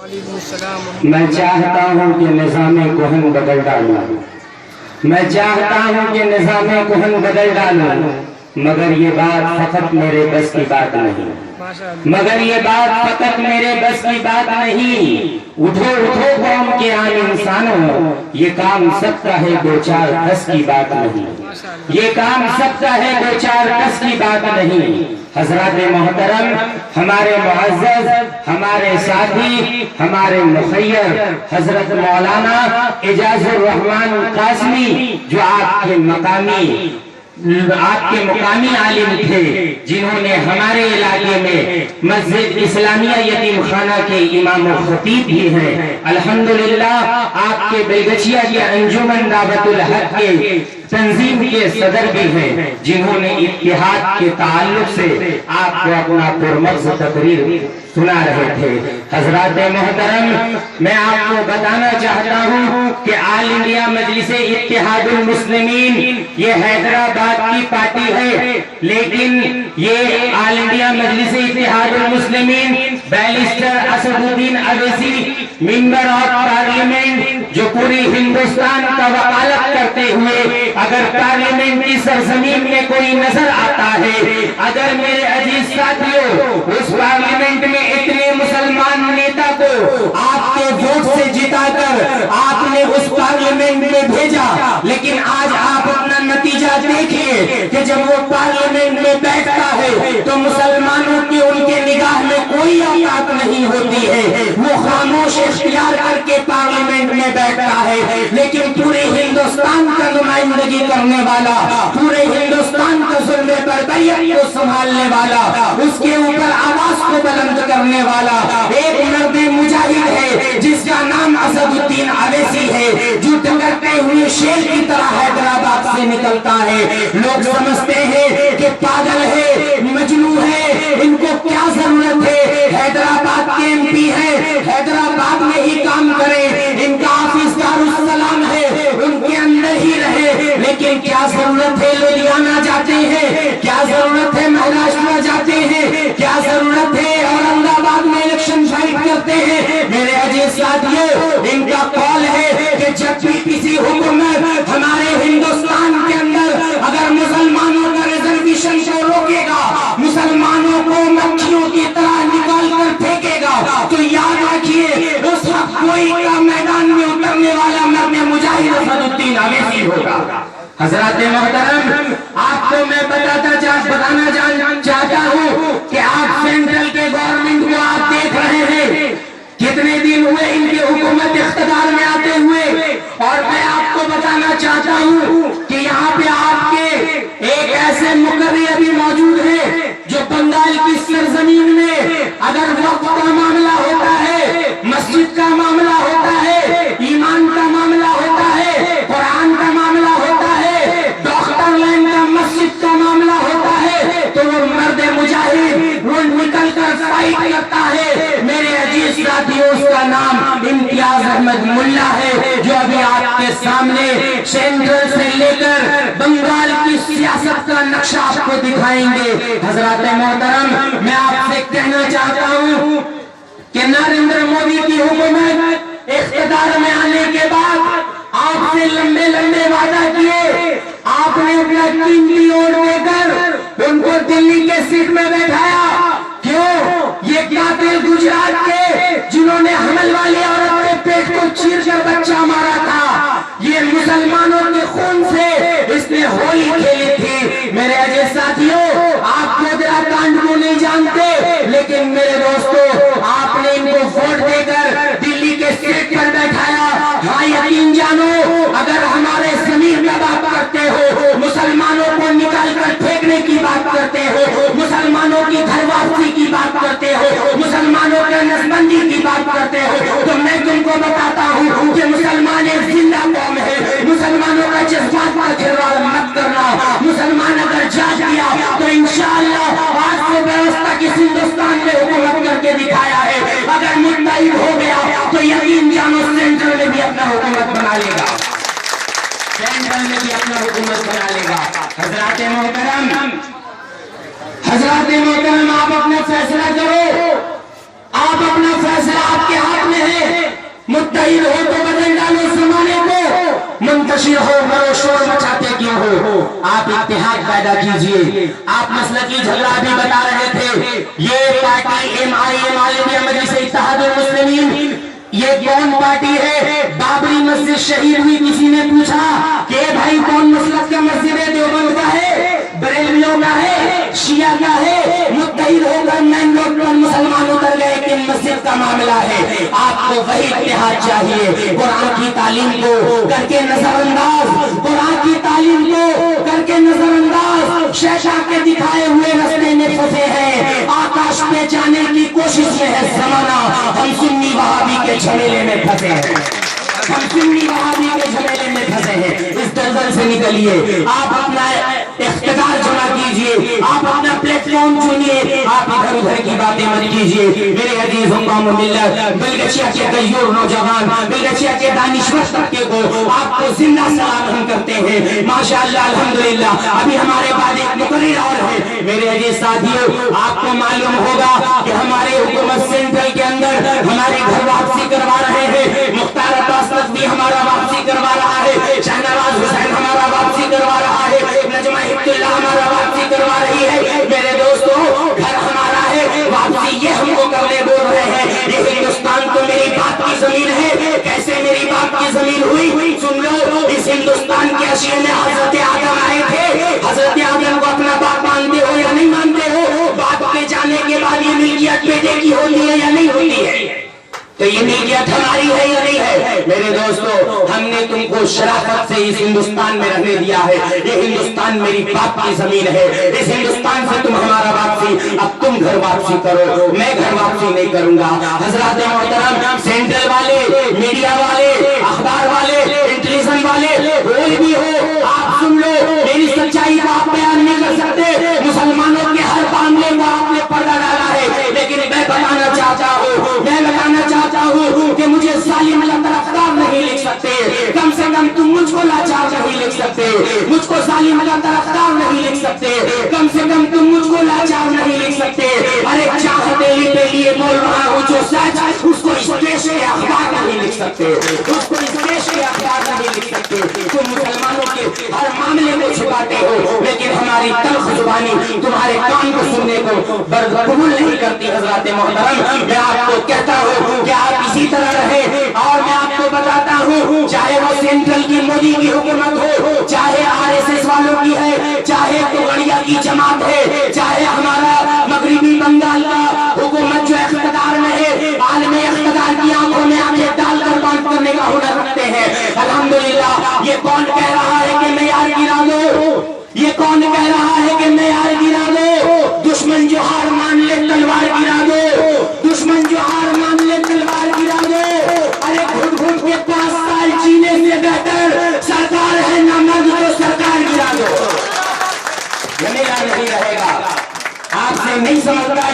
میں چاہتا ہوں کہ نظام کہن بدل ڈالوں، میں چاہتا ہوں کہ نظام کہن بدل ڈالوں، مگر یہ بات فقط میرے بس کی بات نہیں، مگر یہ بات فقط میرے بس کی بات نہیں۔ اٹھو اٹھو قوم کے عام انسانوں، یہ کام سب کا ہے دو چار دس کی بات نہیں، یہ کام سب کا ہے دو چار دس کی بات نہیں۔ حضرات محترم، ہمارے معزز، ہمارے ساتھی، ہمارے مخیر حضرت مولانا اعجاز الرحمن قاسمی، جو آپ کے مقامی عالم تھے، جنہوں نے ہمارے علاقے میں مسجد اسلامیہ یتیم خانہ کے امام و خطیب بھی ہیں، الحمدللہ آپ کے بیلگچیا کے انجمن دعوت الحق کے تنظیم کے صدر بھی ہیں، جنہوں نے اتحاد کے تعلق سے آپ کو اپنا پرمغز تقریر سنا رہے تھے۔ حضرات محترم، میں آپ کو بتانا چاہتا ہوں کہ آل انڈیا مجلس اتحاد المسلمین یہ حیدرآباد کی پارٹی ہے، لیکن یہ آل انڈیا مجلس اتحاد المسلمین barrister Asad Uddin Owaisi member of parliament, جو پوری ہندوستان کا وکالت کرتے ہوئے اگر پارلیمنٹ کی سرزمین میں کوئی نظر آتا ہے، اگر میرے عزیز ساتھیوں اس پارلیمنٹ میں اتنے مسلمان نیتا کو آپ کے ووٹ سے جتا کر آپ نے اس پارلیمنٹ میں بھیجا، لیکن آج آپ اپنا نتیجہ دیکھیے کہ جب وہ پارلیمنٹ میں بیٹھتا ہے تو مسلمانوں کی ان کے نگاہ میں کوئی اوقات نہیں ہوتی ہے، وہ خاموش اختیار کر کے پارلیمنٹ میں بیٹھتا ہے، لیکن پورے ہندوستان کا نمائندگی کرنے والا، پورے ہندوستان کا ظلم بربریت کو سنبھالنے والا، اس کے اوپر آواز کو بلند کرنے والا ایک مرد مجاہد ہے جس کا نام اسد الدین اویسی ہے، جو ٹکرتے ہوئے شیر کی طرح حیدرآباد سے نکلتا ہے۔ لوگ سمجھتے ہیں کہ پاگل ہے، مجنون ہے، ان کو کیا ضرورت ہے، حیدرآباد کے ایم پی ہے، حیدرآباد میں ہی کام کرے، ان کا آفس دارالسلام ہے، ان کے اندر ہی رہے، لیکن کیا ضرورت ہے لدھیانہ جاتے ہیں، کیا ضرورت ہے مہاراشٹر جاتے ہیں، کیا ضرورت ہے اورنگ آباد میں الیکشن فائٹ کرتے ہیں۔ میرے عزیز ساتھیوں، ان کا قول ہے کہ جب بھی کسی حکومت ہمارے ہندوستان کے اندر اگر مسلمانوں کا ریزرویشن کو روکے گا، مسلمانوں کو مکھیوں کی طرح نکال کر پھینکے گا، تو یاد رکھیے اس وقت کوئی کا میدان میں اترنے والا مرد مجاہد اسد الدین اویسی ہوگا۔ حضرات محترم، آپ کو میں بتانا چاہتا ہوں کہ آپ سینٹرل کے گورنمنٹ کو آپ دیکھ رہے ہیں، کتنے دن ہوئے ان کی حکومت اقتدار میں آتے ہوئے، اور میں آپ کو بتانا چاہتا ہوں کہ یہاں پہ آپ کے ایک ایسے مقرری ابھی موجود ہیں جو بنگال کی سرزمین میں اگر وقت کا معاملہ ہوتا ہے، مسجد کا معاملہ ہوتا ہے، ایمان کا معاملہ ہوتا ہے، قرآن کا معاملہ ہوتا ہے، ڈاکٹر لائن کا مسجد کا معاملہ ہوتا ہے، تو وہ مرد مجاہد وہ نکل کر فائٹ کرتا ہے۔ میرے عزیز ساتھیوں، اس کا نام امتیاز احمد ملا ہے، جو ابھی آپ کے سامنے سینٹرل سے لے کر بنگال کی سیاست کا نقشہ آپ کو دکھائیں گے۔ حضرات محترم، میں آپ سے کہنا چاہتا ہوں کہ نریندر مودی کی حکومت اقتدار میں آنے کے بعد آپ سے لمبے لمبے وعدہ کیے، آپ نے اپنا قیمتی ووٹ دے کر ان کو دلی کے سیٹ میں بیٹھایا۔ کیوں؟ یہ قاتل گجرات کے جنہوں نے حمل والی عورت کے پیٹ کو چیر کر بچہ مارا تھا، یہ مسلمانوں کے خون سے اس نے ہولی کھیلی تھی۔ میرے عزیز ساتھیوں، آپ گودرا کانڈ کو نہیں جانتے، لیکن میرے دوستو، آپ نے ان کو ووٹ دے کر دلی کے سیٹ پر بیٹھایا۔ ہاں یقین جانو، اگر ہمارے ضمیر میں بات کرتے ہو، مسلمانوں کو نکال کر پھینکنے کی بات کرتے ہو، مسلمانوں کی گھر واپسی کی بات کرتے ہو، مسلمانوں کے نسبندی کی بات کرتے ہو، تو میں تم کو بتاتا ہوں کہ مسلمان ایک زندہ قوم ہے۔ مسلمانوں کا جذبات کا کھلواڑ مت کرنا۔ مسلمان اگر جاگ گیا تو انشاءاللہ آج سے بیوستہ کس ہندوستان میں حکومت کر کے دکھایا ہے، اگر متحد ہو گیا تو یقین جانو سینٹرل میں بھی اپنا حکومت بنا لے گا، سینٹرل میں بھی اپنا حکومت بنا لے گا۔ حضرات محترم، آپ اپنا فیصلہ کرو، آپ اپنا فیصلہ آپ کے ہاتھ میں मुत्तहिद हो तो बदल डालो जमाने को, मुंतशिर हो मरो शोर मचाते क्यों हो। आप इत्तेहाद पैदा कीजिए। आप मसलकी झगड़ा भी बता रहे थे, ये पार्टी MIM आलिमिया मजलिस इत्तेहादुल मुस्लिमीन, ये कौन पार्टी है। बाबरी मस्जिद शहीद हुई, किसी ने पूछा कि भाई कौन मसलक का मस्जिद है, देवबंद का है, बरेलवियों का है, शिया का है। मुत्तहिद होकर मैन रोड पर मुसलमान उतर गए कि मस्जिद का मामला है। आपको वही इत्तेहाद चाहिए। कुरान की तालीम को करके नजरअंदाज, कुरान की तालीम को करके नजरअंदाज, शैशा के दिखाए हुए रास्ते में फंसे हैं। आकाश पे जाने की कोशिश में है जमाना। हम सुन्नी वहाबी के झमेले में फंसे हैं, हम सुन्नी वहाबी के झमेले में फंसे हैं। इस दलदल से निकलिए। आप अपना इख्तियार जमा कीजिए, आप अपना प्लेटफॉर्म चुनिए, आप इधर उधर की बातें मत कीजिए। मेरे अजीज कौम मिल्लत, बेलगछिया के गयूर नौजवान, बेलगछिया के दानिश्वर तबके को आपको जिंदा सलाम हम करते हैं। माशाअल्लाह अल्हम्दुलिल्लाह। अभी हमारे बाद एक मुकर्रिर और है। मेरे अजीज साथियों, आपको मालूम होगा कि हमारे हुकूमत सेंट्रल के अंदर हमारी घर वापसी करवा रहे हैं। मुख्तार अब्बास नकवी हमारा वापसी करवा रहा है, शहनवाज हुसैन हमारा वापसी करवा रहा है, नजमा हिब्बुल्लाह हमारा वापसी करवा रही है। मेरे दोस्तों, घर हमारा है, वापसी ये हमको करने बोल रहे हैं। ये हिंदुस्तान तो मेरी बाप की जमीन है। कैसे मेरी बाप की जमीन हुई? सुन लो, इस हिंदुस्तान के अशीर में हजरत आदम आए थे। हजरत आदम को अपना बाप मानते हो या नहीं मानते हो? बाप के जाने के बाद ये मिल्कियत बेटे की होती है या नहीं होती है? तो ये मिल्कियत हमारी है या नहीं है? मेरे दोस्तों, हमने तुमको शराफत से इस हिंदुस्तान में रहने दिया है। ये हिंदुस्तान मेरी बाप की जमीन है। इस हिंदुस्तान से तुम हमारा वापसी, अब तुम घर वापसी करो, मैं घर वापसी नहीं करूंगा। हजरात मोहतरम, सेंट्रल वाले, मीडिया वाले, अखबार वाले, इंटेलिजेंस वाले, कोई भी हो, आप सुन लो। मेरी सच्चाई को आप बयान नहीं कर सकते। मुसलमानों के हर मामले में आपने पर्दा डाला है, लेकिन मैं बताना चाहता हूँ कि मुझे जालिम तरफदार नहीं लिख सकते। कम से कम तुम मुझको लाचार नहीं लिख सकते, मुझको जालिम तरफदार नहीं लिख सकते। कम से कम तुम मुझको लाचार नहीं लिख सकते। अरे चाहते के लिए बोल रहा हूँ जो सच, उसको इस देश के अखबार नहीं लिख सकते, उसको इस देश के अखबार नहीं लिख सकते। तुम मुसलमानों के हर मामले को छुपाते हो, लेकिन हमारी तल्ख जुबानी तुम्हारे कान को सुनने को कबूल नहीं करती। हजरात मोहतरम, मैं आपको कहता हूँ कि आप इसी तरह रहे। और मैं आपको बताता हूँ, चाहे वो सेंट्रल की मोदी की हुकूमत हो, चाहे RSS वालों की है, चाहे तोगड़िया की जमात है, चाहे हमारा मगरिबी बंगाल का हुकूमत जो इख्तियार में है, आलम इख्तियार की आंखों में आंखें डालकर बात करने का हुनर रखते हैं। अल्हम्दुलिल्लाह। ये कौन कह रहा है कि मेयार गिरा दो? ये कौन कह रहा है कि मेयार गिरा दो? दुश्मन जो हार मान ले तलवार गिरा दो, दुश्मन जो हार मान ले तलवार गिरा दो। अरे घुट घुट के 5 साल जीने से बेहतर सरकार है ना मर्द, तो सरकार गिरा दो। ये मेरा नहीं रहेगा, आपसे नहीं समझ रहा,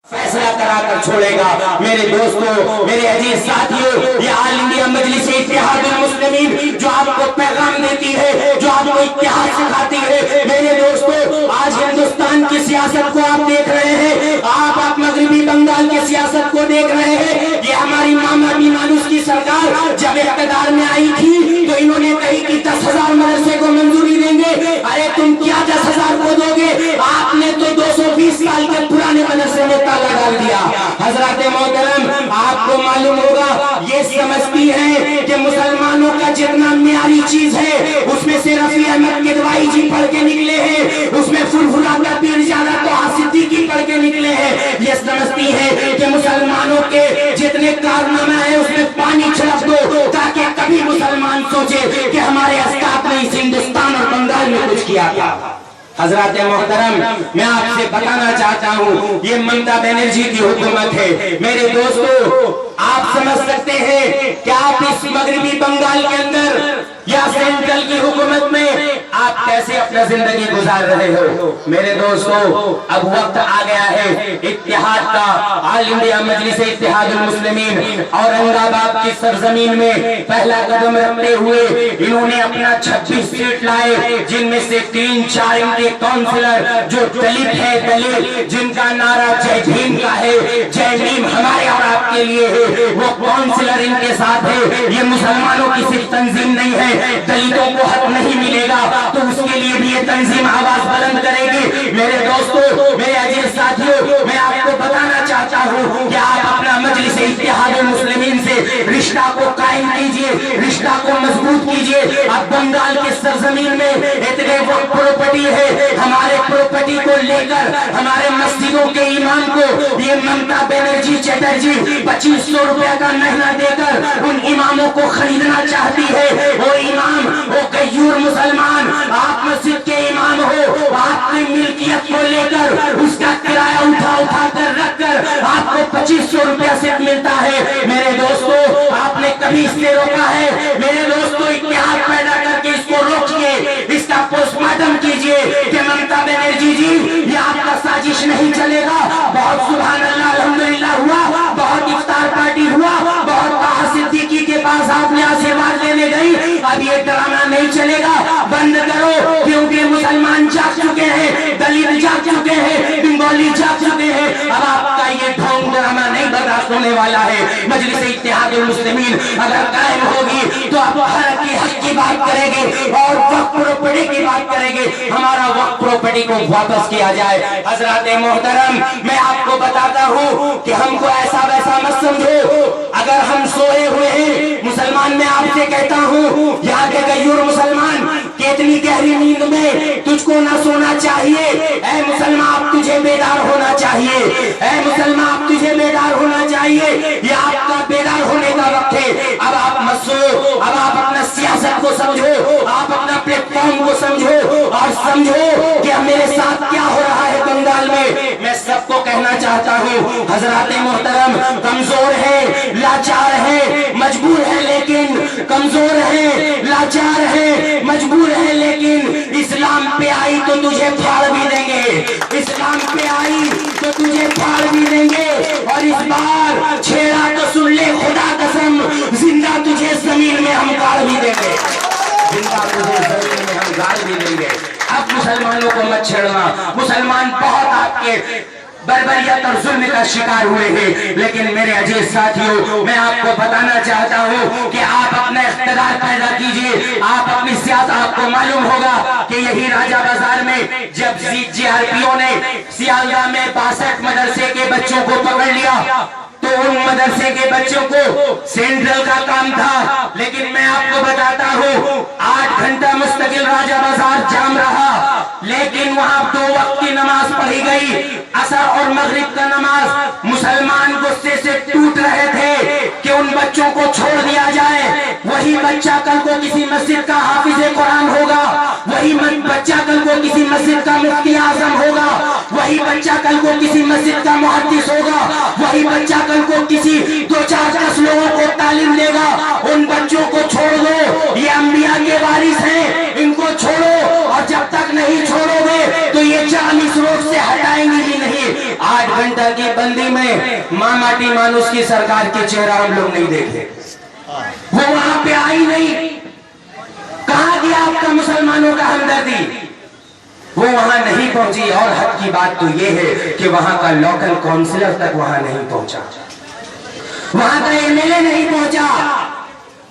फैसला कराकर छोड़ेगा। मेरे दोस्तों, मेरे अजीज साथियों, ये ऑल इंडिया मजलिस इत्तेहादुल मुस्लिमीन जो आपको पैगाम देती है, जो आपको इत्तेहाद सिखाती है। मेरे दोस्तों, आज हिंदुस्तान की सियासत को आप देख रहे हैं, आप मगरिबी बंगाल की सियासत को देख रहे हैं। ये हमारी मामूली मानुस की सरकार जब इख्तियार में आई थी तो इन्होंने कही कि 10,000 मदरसे को मंजूरी देंगे। अरे तुम क्या 10,000 को दोगे? आपने तो 220 साल के पुराने मदरसे में ताला डाल दिया। हजरत मोहतरम, आपको मालूम होगा, ये समझती है कि मुसलमानों का जितना म्यारी चीज है उसमें से रफी अहमद किदवाई जी पढ़ के निकले हैं, उसमें फुलफुला का पीर ज्यादा तो सिद्दीकी पढ़ के निकले हैं। ये समझती है कि मुसलमानों के जितने कारनामे हैं उसमें पानी छिड़क दो, ताकि कभी मुसलमान सोचे कि हमारे अस्ताद ने इस हिंदुस्तान और बंगाल में कुछ किया था। हजरत मोहतरम, मैं आपसे बताना चाहता हूँ, ये ममता बनर्जी की हुकूमत है। मेरे दोस्तों, आप समझ सकते हैं कि आप इस मगरिबी बंगाल के अंदर या सेंट्रल की हुकूमत में आप कैसे अपना जिंदगी गुजार रहे हो। मेरे दोस्तों, अब वक्त आ गया है इत्तेहाद का। ऑल इंडिया मजलिस इत्तेहादुल मुस्लिमीन औरंगाबाद की सरजमीन में पहला कदम रखते हुए इन्होंने अपना 26 सीट लाए, जिनमें से 3-4 इनके काउंसिलर जो दलित है, दलित जिनका नारा जय भीम का है, जय भीम हमारे और आपके लिए है। वो कौन काउंसिलर इनके साथ है। ये मुसलमानों की सिर्फ तंजीम नहीं है, दलितों को हक नहीं मिलेगा तो उसके लिए भी ये तंजीम आवाज बुलंद करेगी। मेरे दोस्तों, मेरे अजीज साथियों, मैं आपको बताना चाहता हूँ कि आप अपना मजलिस इत्तेहाद मुस्लिमीन से रिश्ता को कायम कीजिए, रिश्ता को मजबूत कीजिए। अब बंगाल के सरजमीन में इतने वक्त प्रॉपर्टी है, हमारे प्रॉपर्टी को लेकर हमारे मस्जिदों के इमाम को ये ममता बनर्जी चटर्जी 2500 रुपया का महीना देकर उन इमामों को खरीदना चाहती है। वो इमाम, वो गयूर मुसलमान, आप मस्जिद के इमाम हो, आपकी मिल्कियत को लेकर उसका किराया उठा कर रख कर आपको 2500 रुपया से मिलता है। मेरे दोस्तों, आपने कभी इससे रोका है? मेरे दोस्तों, इत्तेहाद पैदा करके इसको रोकिए, इसका पोस्टमार्टम कीजिए कि ममता बनर्जी जी, ये आपका साजिश नहीं चलेगा। बहुत सुभान अल्लाह, अल्हम्दुलिल्लाह हुआ, बहुत इफ्तार पार्टी हुआ, बहुत ताहा सिद्दीकी के पास आपने आशीर्वाद लेने गई, अब ये ड्रामा नहीं चलेगा, बंद करो। क्योंकि मुसलमान जाग चुके हैं, दलित जाग चुके हैं, बंगाली जाग चुके हैं। अब आपका ये ढोंग ड्रामा नहीं बर्दाश्त होने वाला है। मजलिस इत्तेहाद मुस्लिमीन अगर कायम होगी तो आप भारत की हक की बात करेंगे और वक्त प्रॉपर्टी की बात करेंगे, हमारा वक्त प्रॉपर्टी को वापस किया जाए। हजरत मोहतरम, मैं आपको बताता हूँ कि हमको ऐसा वैसा मत समझो। अगर हम सोए हुए हैं मुसलमान, मैं आपसे कहता हूँ, यहाँ के गयूर मुसलमान, कितनी गहरी नींद में तुझको ना सोना चाहिए। ऐ मुसलमान, अब तुझे बेदार होना चाहिए। ऐ मुसलमान, अब तुझे बेदार होना चाहिए। ये आपका बेदार होने का वक्त है। अब आप मत सो, अब आप अपना सियासत को समझो, आप अपना प्लेटफॉर्म को समझो और समझो कि मेरे साथ क्या हो रहा है बंगाल में। मैं सबको कहना चाहता हूँ, हजरत मोहतरम, कमजोर है, लाचार है, मजबूर है, लेकिन कमजोर है, लाचार है, मजबूर है, लेकिन इस्लाम पे आई तो तुझे फाड़ भी देंगे। इस्लाम पे आई तो तुझे फाड़ भी देंगे। और इस बार छेड़ा तो सुन ले, खुदा कसम, जिंदा तुझे जमीन में हम गाड़ भी देंगे, जिंदा तुझे जमीन में हम गाड़ भी देंगे। अब मुसलमानों को मत छेड़ना। मुसलमान बहुत आपके बर्बरियत और जुल्म का शिकार हुए हैं, लेकिन मेरे अजीज साथियों, मैं आपको बताना चाहता हूं कि आप अपना इख्तिदार पैदा कीजिए, आप अपनी सियासत, आपको मालूम होगा कि यही राजा बाजार में जब जीआरपीओ ने सियालदह में 62 मदरसे के बच्चों को पकड़ लिया तो उन मदरसे के बच्चों को सेंट्रल का काम था, लेकिन मैं आपको बताता हूँ 8 घंटा मुस्तकिल राजा बाजार जाम रहा, लेकिन वहां 2 वक्त की नमाज पढ़ी गई, असर और मगरिब का नमाज। मुसलमान गुस्से से टूट रहे थे कि उन बच्चों को छोड़ दिया जाए। वही बच्चा कल को किसी मस्जिद का हाफिज़े कुरान होगा, वही बच्चा कल को किसी मस्जिद का मुफ्ती आजम होगा, वही बच्चा कल को किसी मस्जिद का मुहद्दिस होगा, वही बच्चा कल को किसी 2-4-10 लोगों को तालीम देगा। उन बच्चों को छोड़ दो, ये अंबिया के वारिस हैं, इनको छोड़ो, और जब तक नहीं छोड़ोगे तो ये 40 रोड से हटाएंगे भी नहीं। 8 घंटा की बंदी में माँ माटी मानुस की सरकार के चेहरा हम लोग नहीं देखे, वो वहां पे आई नहीं। कहां गया आपका मुसलमानों का हमदर्दी? वो वहां नहीं पहुंची। और हद की बात तो ये है कि वहां का लोकल काउंसिलर तक वहां नहीं पहुंचा, वहां का एमएलए नहीं पहुंचा।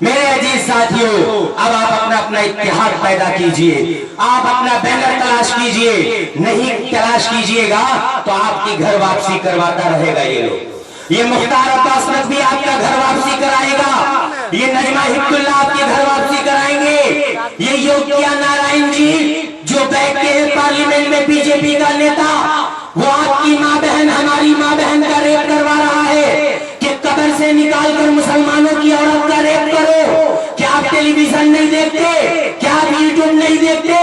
मेरे अजीज साथियों, अब आप अपना अपना इत्तेहाद पैदा कीजिए, आप अपना बैनर तलाश कीजिए। नहीं तलाश कीजिएगा तो आपकी घर वापसी करवाता रहेगा ये लोग। ये मुख्तार अब्बास नकवी आपका घर वापसी कराएगा, ये नजमा हिब्बुल्लाह आपकी घर वापसी कराएंगे, ये योगिया नारायण जी जो बैठते हैं पार्लियामेंट में बीजेपी का नेता, वो आपकी माँ बहन, हमारी माँ बहन का रेप करवा रहा है कि कब्र से निकाल कर मुसलमानों की औरत का रेप करो। क्या आप टेलीविजन नहीं देखते? क्या आप यूट्यूब नहीं देखते?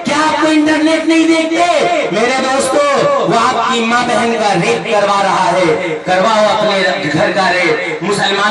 क्या आपको इंटरनेट नहीं देखते? मेरे दोस्तों, वो आपकी माँ बहन का रेप करवा रहा है, करवाओ अपने घर का रेप। मुसलमानों